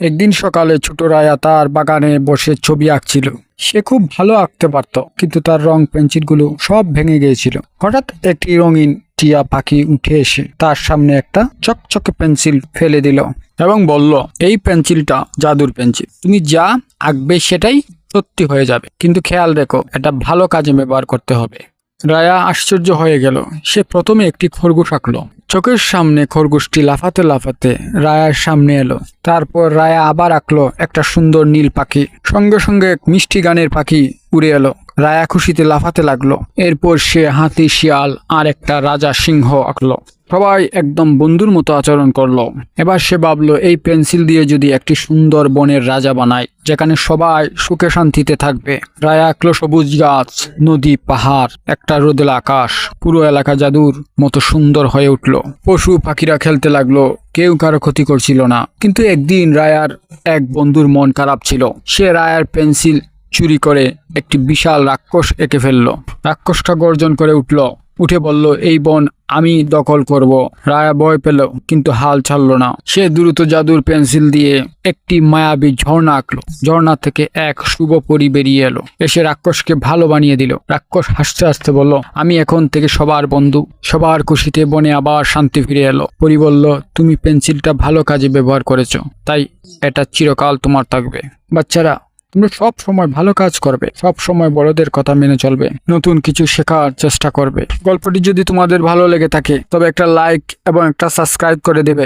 একদিন সকালে ছোট রায়া তার বাগানে বসে ছবি আঁকছিল। সে খুব ভালো আঁকতে পারত, কিন্তু তার রং পেন্সিলগুলো সব ভেঙে গিয়েছিল। হঠাৎ একটি রঙিন টিয়া পাখি উঠে এসে তার সামনে একটা চকচকে পেন্সিল ফেলে দিল এবং বলল, এই পেন্সিলটা জাদুর পেন্সিল, তুমি যা আঁকবে সেটাই সত্যি হয়ে যাবে, কিন্তু খেয়াল রেখো এটা ভালো কাজে ব্যবহার করতে হবে। রায়া আশ্চর্য হয়ে গেল। সে প্রথমে একটি খরগোশ আঁকলো। চোখের সামনে খরগোশটি লাফাতে লাফাতে রায়ার সামনে এলো। তারপর রায়া আবার আঁকলো একটা সুন্দর নীল পাখি। সঙ্গে সঙ্গে এক মিষ্টি গানের পাখি উড়ে এলো। রায়া খুশিতে লাফাতে লাগলো। এরপর সে হাতি, শিয়াল আর একটা রাজা সিংহ আঁকলো। সবাই একদম বন্ধুর মতো আচরণ করলো। এবার সে ভাবলো, এই পেন্সিল দিয়ে যদি একটি সুন্দর বনের রাজা বানায়, যেখানে সবাই সুখে শান্তিতে থাকবে। রায়া আঁকলো সবুজ গাছ, নদী, পাহাড়, একটা রোদেলা আকাশ। পুরো এলাকা জাদুর মতো সুন্দর হয়ে উঠলো। পশু পাখিরা খেলতে লাগলো, কেউ কারো ক্ষতি করছিল না। কিন্তু একদিন রায়ার এক বন্ধুর মন খারাপ ছিল। সে রায়ার পেন্সিল চুরি করে একটি বিশাল রাক্ষস এঁকে ফেললো। রাক্ষসটা গর্জন করে উঠে বলল, এই বন আমি দখল করব। রায়া ভয় পেল, কিন্তু হাল ছাড়লো না। সে দ্রুত জাদুর পেন্সিল দিয়ে একটি মায়াবী ঝর্ণা আঁকলো। ঝর্ণা থেকে এক শুভ পরী বেরিয়ে এলো, এসে রাক্ষসকে ভালো বানিয়ে দিল। রাক্ষস হাসতে হাসতে বলল, আমি এখন থেকে সবার বন্ধু। সবার খুশিতে বনে আবার শান্তি ফিরে এলো। পরী বলল, তুমি পেন্সিলটা ভালো কাজে ব্যবহার করেছো, তাই এটা চিরকাল তোমার থাকবে। বাচ্চারা, তোমরা সব সময় ভালো কাজ করবে, সব সময় বড়দের কথা মেনে চলবে, নতুন কিছু শেখার চেষ্টা করবে। গল্পটি যদি তোমাদের ভালো লেগে থাকে তবে একটা লাইক এবং একটা সাবস্ক্রাইব করে দেবে।